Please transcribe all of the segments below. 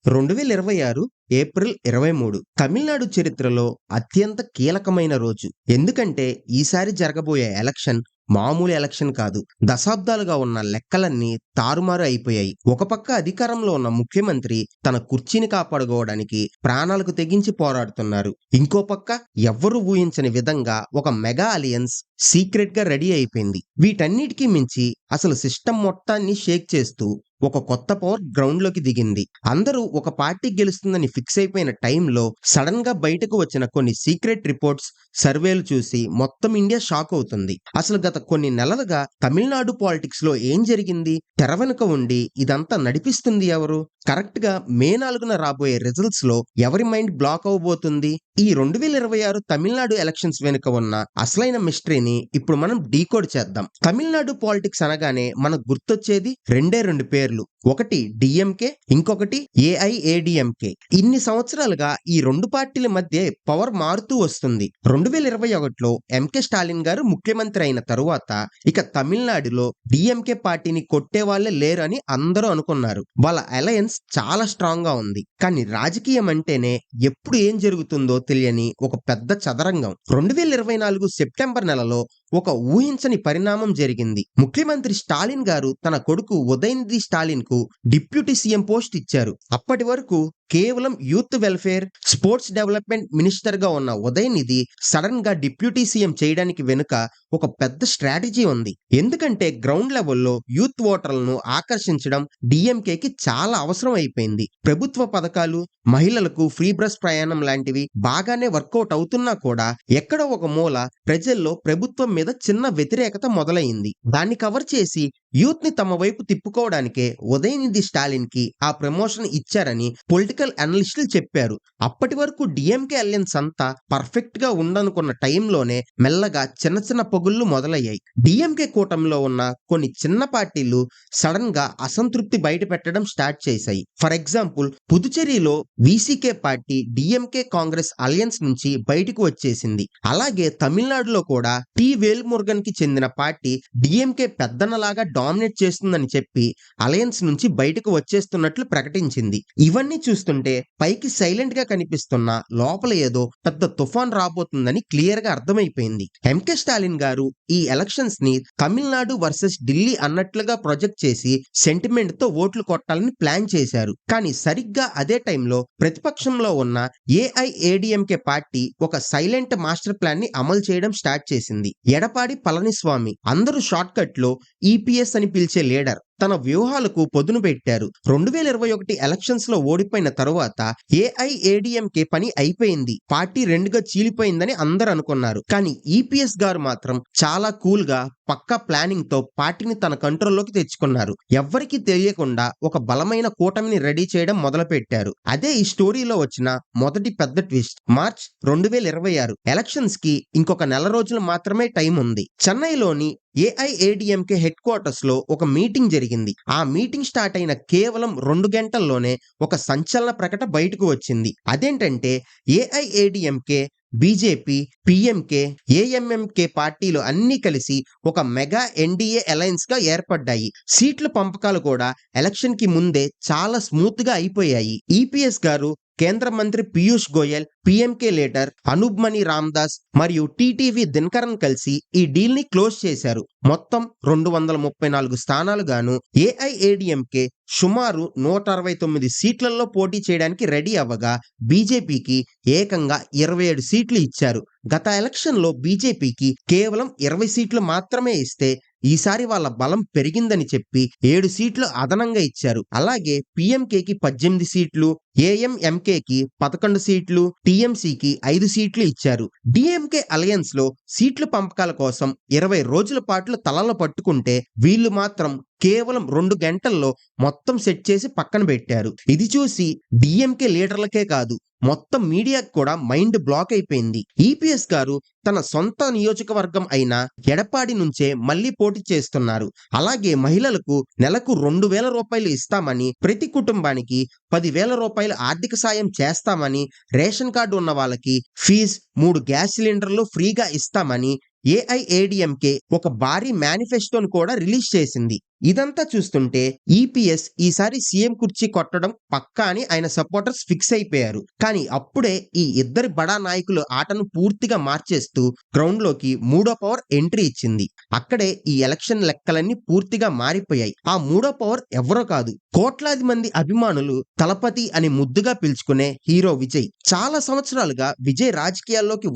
2026 April 23 Tamil Nadu చరిత్రలో అత్యంత కీలకమైన రోజు. ఎందుకంటే ఈసారి జరగబోయే ఎలక్షన్ మామూలు ఎలక్షన్ కాదు. దశాబ్దాలుగా ఉన్న లెక్కలన్నీ తారుమారు అయిపోయాయి. ఒక పక్క అధికారంలో ఉన్న ముఖ్యమంత్రి తన కుర్చీని కాపాడుకోవడానికి ప్రాణాలకు తెగించి పోరాడుతున్నారు. ఇంకో పక్క ఎవ్వరూ ఊహించని విధంగా ఒక మెగా అలియన్స్ సీక్రెట్ గా రెడీ అయిపోయింది. వీటన్నిటికీ మించి అసలు సిస్టమ్ మొత్తాన్ని షేక్ చేస్తూ ఒక కొత్త పవర్ గ్రౌండ్ లోకి దిగింది. అందరూ ఒక పార్టీ గెలుస్తుందని ఫిక్స్ అయిపోయిన టైంలో సడన్ గా బయటకు వచ్చిన కొన్ని సీక్రెట్ రిపోర్ట్స్, సర్వేలు చూసి మొత్తం ఇండియా షాక్ అవుతుంది. అసలు గత కొన్ని నెలలుగా తమిళనాడు పాలిటిక్స్ లో ఏం జరిగింది? తెర వెనుక ఉండి ఇదంతా నడిపిస్తుంది ఎవరు? కరెక్ట్ గా మే 4న రాబోయే రిజల్ట్స్ లో ఎవరి మైండ్ బ్లాక్ అవబోతుంది? ఈ 2026 తమిళనాడు ఎలక్షన్స్ వెనుక ఉన్న అసలైన మిస్టరీని ఇప్పుడు మనం డీకోడ్ చేద్దాం. తమిళనాడు పాలిటిక్స్ అనగానే మనకు గుర్తొచ్చేది రెండు పేర్లు. ఒకటి డిఎంకే, ఇంకొకటి ఏఐఏడిఎంకే. ఇన్ని సంవత్సరాలుగా ఈ రెండు పార్టీల మధ్య పవర్ మారుతూ వస్తుంది. 2021లో ఎంకే స్టాలిన్ గారు ముఖ్యమంత్రి అయిన తరువాత ఇక తమిళనాడులో డిఎంకే పార్టీని కొట్టే వాళ్ళే లేరు అని అందరూ అనుకున్నారు. వాళ్ళ అలయన్స్ చాలా స్ట్రాంగ్ గా ఉంది. కానీ రాజకీయం అంటేనే ఎప్పుడు ఏం జరుగుతుందో తెలియని ఒక పెద్ద చదరంగం. 2024 సెప్టెంబర్ నెలలో ఒక ఊహించని పరిణామం జరిగింది. ముఖ్యమంత్రి స్టాలిన్ గారు తన కొడుకు ఉదయనిధి స్టాలిన్ కు డిప్యూటీ సీఎం పోస్ట్ ఇచ్చారు. అప్పటి వరకు కేవలం youth welfare, sports development minister గా ఉన్న ఉదయనిధి సడన్ గా డిప్యూటీ సీఎం చేయడానికి వెనుక ఒక పెద్ద స్ట్రాటజీ ఉంది. ఎందుకంటే గ్రౌండ్ లెవెల్లో యూత్ ఓటర్లను ఆకర్షించడం డిఎంకేకి చాలా అవసరం అయిపోయింది. ప్రభుత్వ పథకాలు, మహిళలకు ఫ్రీ బస్ ప్రయాణం లాంటివి బాగానే వర్కౌట్ అవుతున్నా కూడా ఎక్కడో ఒక మూల ప్రజల్లో ప్రభుత్వం మీద చిన్న వ్యతిరేకత మొదలైంది. దాన్ని కవర్ చేసి యూత్ ని తమ వైపు తిప్పుకోవడానికే ఉదయనిధి స్టాలిన్ కి ఆ ప్రమోషన్ ఇచ్చారని పొలిటికల్ అనలిస్టులు చెప్పారు. అప్పటి వరకు డిఎంకే అలయన్స్ అంతా పర్ఫెక్ట్ గా ఉండనుకున్న టైంలోనే మెల్లగా చిన్న చిన్న పొగుళ్లు మొదలయ్యాయి. డిఎంకే కూటమిలో ఉన్న కొన్ని చిన్న పార్టీలు సడన్ గా అసంతృప్తి బయట పెట్టడం స్టార్ట్ చేశాయి. ఫర్ ఎగ్జాంపుల్, పుదుచ్చేరిలో VCK party DMK Congress alliance నుంచి బయటకు వచ్చేసింది. అలాగే తమిళనాడులో కూడా టి వేల్మురుగన్ కి చెందిన పార్టీ డిఎంకే పెద్దనలాగా డామినేట్ చేస్తుందని చెప్పి అలయన్స్ నుంచి బయటకు వచ్చేస్తున్నట్లు ప్రకటించింది. ఇవన్నీ చూస్తుంటే పైకి సైలెంట్ గా కనిపిస్తున్న లోపల ఏదో పెద్ద తుఫాన్ రాబోతుందని క్లియర్ గా అర్థమైపోయింది. ఎంకే స్టాలిన్ గారు ఈ ఎలక్షన్స్ ని తమిళనాడు వర్సెస్ ఢిల్లీ అన్నట్లుగా ప్రొజెక్ట్ చేసి సెంటిమెంట్ తో ఓట్లు కొట్టాలని ప్లాన్ చేశారు. కానీ సరిగ్గా అదే టైంలో ప్రతిపక్షంలో ఉన్న ఏఐఏడిఎంకే పార్టీ ఒక సైలెంట్ మాస్టర్ ప్లాన్ ని అమలు చేయడం స్టార్ట్ చేసింది. ఎడపాడి పళనిస్వామి, అందరూ షార్ట్ కట్ లో ఈపీఎస్ అని పిలిచే లీడర్, తన వ్యూహాలకు పొదును పెట్టారు. 2021 ఎలక్షన్స్ లో ఓడిపోయిన తరువాత ఏఐఏడిఎంకే పని అయిపోయింది, పార్టీ రెండుగా చీలిపోయిందని అందరూ అనుకున్నారు. కానీ ఈపీఎస్ గారు మాత్రం చాలా కూల్ గా పక్కా ప్లానింగ్ తో పార్టీని తన కంట్రోల్లోకి తెచ్చుకున్నారు. ఎవ్వరికీ తెలియకుండా ఒక బలమైన కూటమిని రెడీ చేయడం మొదలు పెట్టారు. అదే ఈ స్టోరీలో వచ్చిన మొదటి పెద్ద ట్విస్ట్. మార్చ్ 2026 ఎలక్షన్స్ కి ఇంకొక నెల రోజులు మాత్రమే టైం ఉంది. చెన్నైలోని ఏఐఏడిఎంకే హెడ్ క్వార్టర్స్ లో ఒక మీటింగ్ జరిగింది. ఆ మీటింగ్ స్టార్ట్ అయిన కేవలం 2 గంటల్లోనే ఒక సంచలన ప్రకటన బయటకు వచ్చింది. అదేంటంటే ఏఐఏడిఎంకే, బీజేపీ, పిఎంకే, ఏఎంఎంకే పార్టీలు అన్ని కలిసి ఒక మెగా ఎన్డీఏ అలయన్స్ గా ఏర్పడ్డాయి. సీట్ల పంపకాలు కూడా ఎలక్షన్ కి ముందే చాలా స్మూత్ గా అయిపోయాయి. ఈపీఎస్ గారు, కేంద్ర మంత్రి పీయూష్ గోయల్, పిఎంకే లీడర్ అనూప్ మణి రామదాస్ మరియు టీటీవీ దినకరన్ కలిసి ఈ డీల్ ని క్లోజ్ చేశారు. మొత్తం 234 స్థానాలు గాను ఏఐఏడిఎంకే సుమారు 169 సీట్లలో పోటీ చేయడానికి రెడీ అవ్వగా బీజేపీకి ఏకంగా 27 సీట్లు ఇచ్చారు. గత ఎలక్షన్ లో బీజేపీకి కేవలం 20 సీట్లు మాత్రమే ఇస్తే ఈసారి వాళ్ళ బలం పెరిగిందని చెప్పి 7 సీట్లు అదనంగా ఇచ్చారు. అలాగే పిఎంకేకి 18 సీట్లు, ఏఎంఎంకేకి 11 సీట్లు, టీఎంసీకి 5 సీట్లు ఇచ్చారు. డిఎంకే అలయన్స్ లో సీట్ల పంపకాల కోసం 20 రోజుల పాటు తలలు పట్టుకుంటే వీళ్ళు మాత్రం కేవలం 2 గంటల్లో మొత్తం సెట్ చేసి పక్కన పెట్టారు. ఇది చూసి డిఎంకే లీడర్లకే కాదు, మొత్తం మీడియాకు కూడా మైండ్ బ్లాక్ అయిపోయింది. ఈపీఎస్ గారు తన సొంత నియోజకవర్గం అయిన ఎడపాడి నుంచే మళ్లీ పోటీ చేస్తున్నారు. అలాగే మహిళలకు నెలకు 2,000 రూపాయలు ఇస్తామని, ప్రతి కుటుంబానికి 10,000 రూపాయలు ఆర్థిక సాయం చేస్తామని, రేషన్ కార్డు ఉన్న వాళ్ళకి ఫీజ్ 3 గ్యాస్ సిలిండర్లు ఫ్రీగా ఇస్తామని ఏఐఏడిఎంకే ఒక భారీ మేనిఫెస్టోను కూడా రిలీజ్ చేసింది. ఇదంతా చూస్తుంటే ఈపీఎస్ ఈసారి సీఎం కుర్చీ కొట్టడం పక్కా అని ఆయన సపోర్టర్స్ ఫిక్స్ అయిపోయారు. కానీ అప్పుడే ఈ ఇద్దరి బడా నాయకులు ఆటను పూర్తిగా మార్చేస్తూ గ్రౌండ్ లోకి మూడో పవర్ ఎంట్రీ ఇచ్చింది. అక్కడే ఈ ఎలక్షన్ లెక్కలన్నీ పూర్తిగా మారిపోయాయి. ఆ మూడో పవర్ ఎవరో కాదు, కోట్లాది మంది అభిమానులు తలపతి అని ముద్దుగా పిలుచుకునే హీరో విజయ్. చాలా సంవత్సరాలుగా విజయ్ రాజకీయాల్లోకి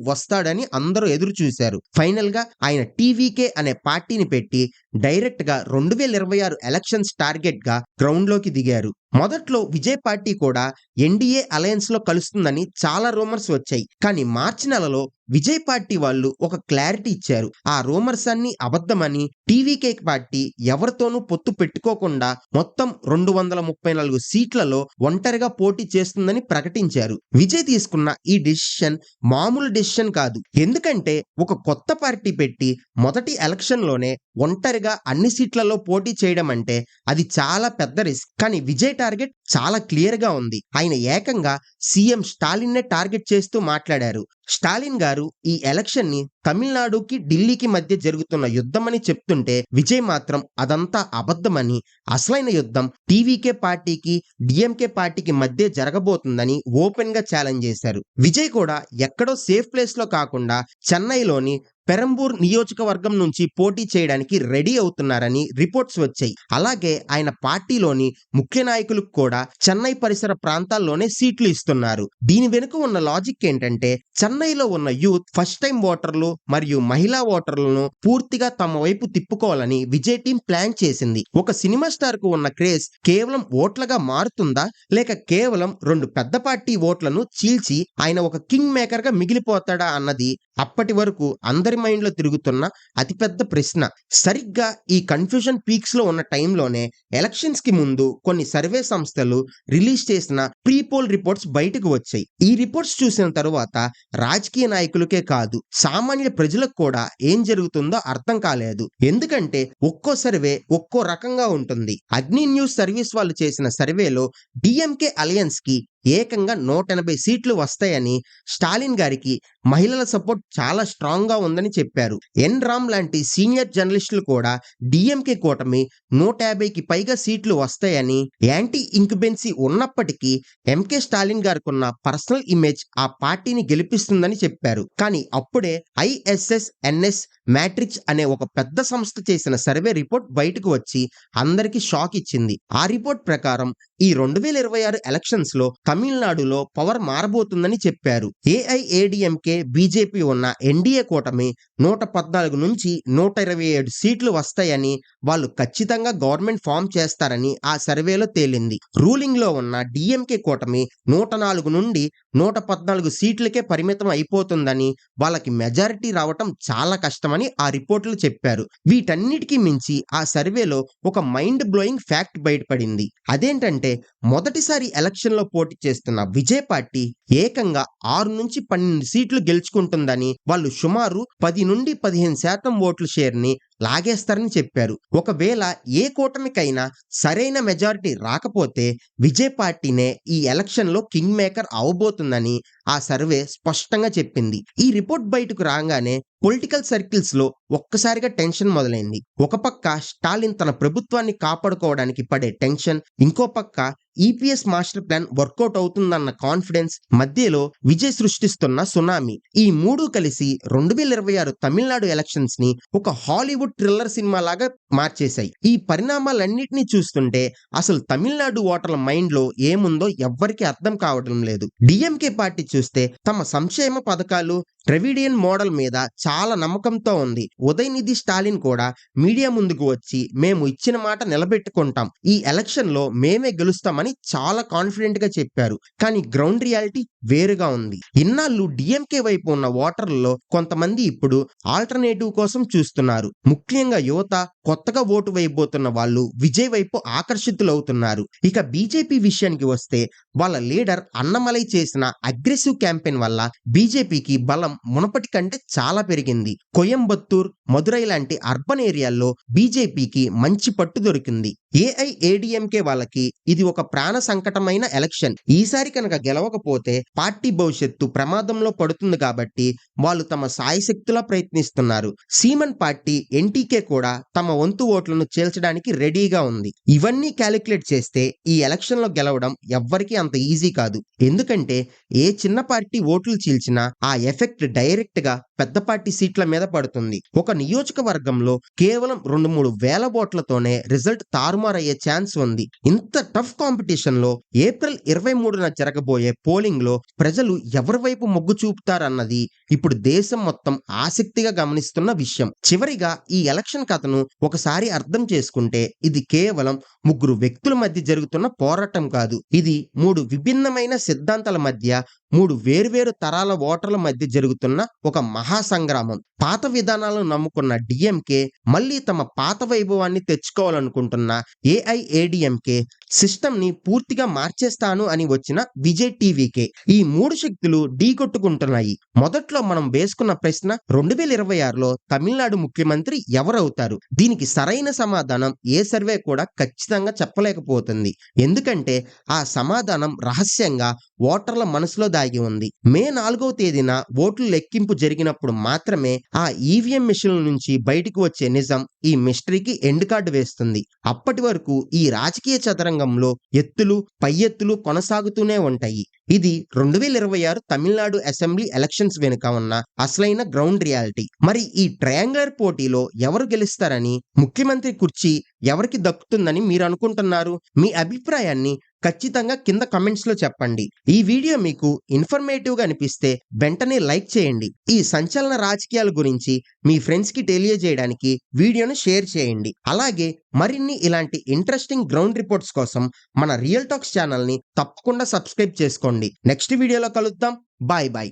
వస్తాడని అందరూ ఎదురు చూశారు. ఫైనల్ గా ఆయన టీవీకే అనే పార్టీని పెట్టి డైరెక్ట్ గా 2026 ఎలక్షన్స్ టార్గెట్ గా గ్రౌండ్ లోకి దిగారు. మొదట్లో విజయ్ పార్టీ కూడా ఎన్డీఏ అలయన్స్ లో కలుస్తుందని చాలా రూమర్స్ వచ్చాయి. కానీ మార్చి నెలలో విజయ్ పార్టీ వాళ్ళు ఒక క్లారిటీ ఇచ్చారు. ఆ రూమర్స్ అన్ని అబద్ధమని, టీవీకే పార్టీ ఎవరితోనూ పొత్తు పెట్టుకోకుండా మొత్తం 234 సీట్లలో ఒంటరిగా పోటీ చేస్తుందని ప్రకటించారు. విజయ్ తీసుకున్న ఈ డెసిషన్ మామూలు డెసిషన్ కాదు. ఎందుకంటే ఒక కొత్త పార్టీ పెట్టి మొదటి ఎలక్షన్ లోనే ఒంటరిగా అన్ని సీట్లలో పోటీ చేయడం అంటే అది చాలా పెద్ద రిస్క్. కానీ విజయ్ టార్గెట్ చాలా క్లియర్ గా ఉంది. ఆయన ఏకంగా సీఎం స్టాలిన్ నే టార్గెట్ చేస్తూ మాట్లాడారు. స్టాలిన్ గారు ఈ ఎలక్షన్ ని తమిళనాడుకి ఢిల్లీకి మధ్య జరుగుతున్న యుద్ధమని చెప్తుంటే విజయ్ మాత్రం అదంతా అబద్ధమని, అసలైన యుద్ధం టీవీకే పార్టీకి డిఎంకే పార్టీకి మధ్య జరగబోతుందని ఓపెన్ గా ఛాలెంజ్ చేశారు. విజయ్ కూడా ఎక్కడో సేఫ్ ప్లేస్ లో కాకుండా చెన్నైలోని పెరంబూర్ నియోజకవర్గం నుంచి పోటీ చేయడానికి రెడీ అవుతున్నారని రిపోర్ట్స్ వచ్చాయి. అలాగే ఆయన పార్టీలోని ముఖ్య నాయకులకు కూడా చెన్నై పరిసర ప్రాంతాల్లోనే సీట్లు ఇస్తున్నారు. దీని వెనుక ఉన్న లాజిక్ ఏంటంటే చెన్నైలో ఉన్న యూత్ ఫస్ట్ టైం ఓటర్లు మరియు మహిళా ఓటర్లను పూర్తిగా తమ వైపు తిప్పుకోవాలని విజయ్ టీం ప్లాన్ చేసింది. ఒక సినిమా స్టార్ కు ఉన్న క్రేజ్ కేవలం ఓట్లగా మారుతుందా, లేక కేవలం 2 పెద్ద పార్టీ ఓట్లను చీల్చి ఆయన ఒక కింగ్ మేకర్ గా మిగిలిపోతాడా అన్నది అప్పటి వరకు అందరి మైండ్ లో తిరుగుతున్న అతిపెద్ద ప్రశ్న. సరిగ్గా ఈ కన్ఫ్యూజన్ పీక్స్ లో ఉన్న టైంలోనే ఎలక్షన్స్ కి ముందు కొన్ని సర్వే సంస్థలు రిలీజ్ చేసిన ప్రీ పోల్ రిపోర్ట్స్ బయటకు వచ్చాయి. ఈ రిపోర్ట్స్ చూసిన తరువాత రాజకీయ నాయకులకే కాదు, సామాన్య ప్రజలకు కూడా ఏం జరుగుతుందో అర్థం కాలేదు. ఎందుకంటే ఒక్కో సర్వే ఒక్కో రకంగా ఉంటుంది. అగ్ని న్యూస్ సర్వీస్ వాళ్ళు చేసిన సర్వేలో డిఎంకే అలయన్స్ కి ఏకంగా 180 సీట్లు వస్తాయని, స్టాలిన్ గారికి మహిళల సపోర్ట్ చాలా స్ట్రాంగ్ గా ఉందని చెప్పారు. ఎన్ రామ్ లాంటి సీనియర్ జర్నలిస్టులు కూడా డిఎంకే కూటమి 150కి పైగా సీట్లు వస్తాయని, యాంటీ ఇంక్యుబెన్సీ ఉన్నప్పటికీ ఎంకే స్టాలిన్ గారికి ఉన్న పర్సనల్ ఇమేజ్ ఆ పార్టీని గెలిపిస్తుందని చెప్పారు. కానీ అప్పుడే ఐఎస్ఎస్ఎన్ఎస్ మ్యాట్రిక్స్ అనే ఒక పెద్ద సంస్థ చేసిన సర్వే రిపోర్ట్ బయటకు వచ్చి అందరికి షాక్ ఇచ్చింది. ఆ రిపోర్ట్ ప్రకారం ఈ 2026 ఎలక్షన్స్ లో తమిళనాడులో పవర్ మారబోతుందని చెప్పారు. ఏఐఏడిఎంకే బీజేపీ ఉన్న ఎన్డీఏ కూటమి 114 నుంచి 127 సీట్లు వస్తాయని, వాళ్ళు ఖచ్చితంగా గవర్నమెంట్ ఫామ్ చేస్తారని ఆ సర్వేలో తేలింది. రూలింగ్ లో ఉన్న డిఎంకే కూటమి 104 నుండి 114 సీట్లకే పరిమితం అయిపోతుందని, వాళ్ళకి మెజారిటీ రావటం చాలా కష్టమని ఆ రిపోర్టులు చెప్పారు. వీటన్నిటికీ మించి ఆ సర్వేలో ఒక మైండ్ బ్లోయింగ్ ఫ్యాక్ట్ బయటపడింది. అదేంటంటే మొదటిసారి ఎలక్షన్ లో పోటీ చేస్తున్న విజయ్ పార్టీ ఏకంగా 6 నుంచి 12 సీట్లు గెలుచుకుంటుందని, వాళ్ళు సుమారు 10 నుండి 15% ఓట్ల షేర్ ని లాగేస్తారని చెప్పారు. ఒకవేళ ఏ కూటమికైనా సరైన మెజారిటీ రాకపోతే విజయ్ పార్టీనే ఈ ఎలక్షన్ లో కింగ్ మేకర్ అవబోతుందని ఆ సర్వే స్పష్టంగా చెప్పింది. ఈ రిపోర్ట్ బయటకు రాగానే పొలిటికల్ సర్కిల్స్ లో ఒక్కసారిగా టెన్షన్ మొదలైంది. ఒక పక్క స్టాలిన్ తన ప్రభుత్వాన్ని కాపాడుకోవడానికి పడే టెన్షన్, ఇంకో పక్క ఈపీఎస్ మాస్టర్ ప్లాన్ వర్కౌట్ అవుతుందన్న కాన్ఫిడెన్స్, మధ్యలో విజయ్ సృష్టిస్తున్న సునామీ. ఈ మూడు కలిసి 2026 తమిళనాడు ఎలక్షన్స్ ని ఒక హాలీవుడ్ థ్రిల్లర్ సినిమా లాగా మార్చేశాయి. ఈ పరిణామాలన్నిటినీ చూస్తుంటే అసలు తమిళనాడు ఓటర్ల మైండ్ లో ఏముందో ఎవ్వరికి అర్థం కావడం లేదు. డిఎంకే పార్టీ చూస్తే తమ సంక్షేమ పథకాలు, ట్రెవిడియన్ మోడల్ మీద చాలా నమ్మకంతో ఉంది. ఉదయనిధి స్టాలిన్ కూడా మీడియా ముందుకు వచ్చి మేము ఇచ్చిన మాట నిలబెట్టుకుంటాం, ఈ ఎలక్షన్ లో మేమే గెలుస్తామని చాలా కాన్ఫిడెంట్ గా చెప్పారు. కానీ గ్రౌండ్ రియాలిటీ వేరుగా ఉంది. ఇన్నాళ్ళు డిఎంకే వైపు ఉన్న ఓటర్లలో కొంతమంది ఇప్పుడు ఆల్టర్నేటివ్ కోసం చూస్తున్నారు. ముఖ్యంగా యువత, కొత్తగా ఓటు వేయబోతున్న వాళ్ళు విజయ్ వైపు ఆకర్షితులవుతున్నారు. ఇక బీజేపీ విషయానికి వస్తే వాళ్ళ లీడర్ అన్నమలై చేసిన అగ్రెసివ్ క్యాంపెయిన్ వల్ల బీజేపీకి బలం మునపటి కంటే చాలా పెరిగింది. కోయంబత్తూర్, మదురై లాంటి అర్బన్ ఏరియాల్లో బీజేపీకి మంచి పట్టు దొరికింది. ఏఐఏడిఎంకే వాళ్ళకి ఇది ఒక ప్రాణ సంకటమైన ఎలక్షన్. ఈసారి కనుక గెలవకపోతే పార్టీ భవిష్యత్తు ప్రమాదంలో పడుతుంది కాబట్టి వాళ్ళు తమ సాయశక్తులా ప్రయత్నిస్తున్నారు. సీమన్ పార్టీ ఎన్టీకే కూడా తమ వంతు ఓట్లను చీల్చడానికి రెడీగా ఉంది. ఇవన్నీ క్యాలిక్యులేట్ చేస్తే ఈ ఎలక్షన్‌లో గెలవడం ఎవ్వరికీ అంత ఈజీ కాదు. ఎందుకంటే ఏ చిన్న పార్టీ ఓట్లు చీల్చినా ఆ ఎఫెక్ట్ డైరెక్ట్‌గా పెద్ద పార్టీ సీట్ల మీద పడుతుంది. ఒక నియోజకవర్గంలో కేవలం 2, 3 వేల ఓట్లతోనే రిజల్ట్ తారుమారయ్యే ఛాన్స్ ఉంది. ఇంత టఫ్ కాంపిటీషన్‌లో ఏప్రిల్ 23న జరగబోయే పోలింగ్‌లో ప్రజలు ఎవరి వైపు మొగ్గు చూపుతారన్నది ఇప్పుడు దేశం మొత్తం ఆసక్తిగా గమనిస్తున్న విషయం. చివరిగా ఈ ఎలక్షన్ కథను ఒకసారి అర్థం చేసుకుంటే ఇది కేవలం ముగ్గురు వ్యక్తుల మధ్య జరుగుతున్న పోరాటం కాదు. ఇది 3 విభిన్నమైన సిద్ధాంతాల మధ్య 3 వేర్వేరు తరాల ఓటర్ల మధ్య జరుగుతున్న ఒక మహాసంగ్రామం. పాత విధానాలను నమ్ముకున్న డీఎంకే మళ్ళీ తమ పాత వైభవాన్ని తెచ్చుకోవాలనుకుంటున్న ఏఐఏడీఎంకే సిస్టమ్‌ని పూర్తిగా మార్చేస్తాను అని వచ్చిన విజయ్ టీవీకే. ఈ 3 శక్తులు ఢీకొట్టుకుంటున్నాయి. మొదట్లో మనం వేసుకున్న ప్రశ్న 2026లో తమిళనాడు ముఖ్యమంత్రి ఎవరవుతారు? దీనికి సరైన సమాధానం ఏ సర్వే కూడా ఖచ్చితంగా చెప్పలేకపోతుంది. ఎందుకంటే ఆ సమాధానం రహస్యంగా ఓటర్ల మనసులో దాగి ఉంది. మే 4వ తేదీన ఓట్ల లెక్కింపు జరిగినప్పుడు మాత్రమే ఆ ఈవీఎం మెషిన్ల నుంచి బయటికి వచ్చే నిజం ఈ మిస్టరీకి ఎండ్ కార్డ్ వేస్తుంది. అప్పటి వరకు ఈ రాజకీయ చదరంగంలో ఎత్తులు, పై ఎత్తులు కొనసాగుతూనే ఉంటాయి. ఇది 2026 తమిళనాడు అసెంబ్లీ ఎలక్షన్స్ వెనుక ఉన్న అసలైన గ్రౌండ్ రియాలిటీ. మరి ఈ ట్రయాంగులర్ పోటీలో ఎవరు గెలుస్తారని, ముఖ్యమంత్రి కుర్చీ ఎవరికి దక్కుతుందని మీరు అనుకుంటున్నారు? మీ అభిప్రాయాన్ని ఖచ్చితంగా కింద కామెంట్స్‌లో చెప్పండి. ఈ వీడియో మీకు ఇన్ఫర్మేటివ్‌గా అనిపిస్తే వెంటనే లైక్ చేయండి. ఈ సంచలన రాజకీయాల గురించి మీ ఫ్రెండ్స్‌కి తెలియజేయడానికి వీడియోను షేర్ చేయండి. అలాగే మరిన్ని ఇలాంటి ఇంట్రెస్టింగ్ గ్రౌండ్ రిపోర్ట్స్ కోసం మన రియల్ టాక్స్ ఛానల్‌ని తప్పకుండా సబ్స్క్రైబ్ చేసుకోండి. నెక్స్ట్ వీడియోలో కలుద్దాం. Bye bye.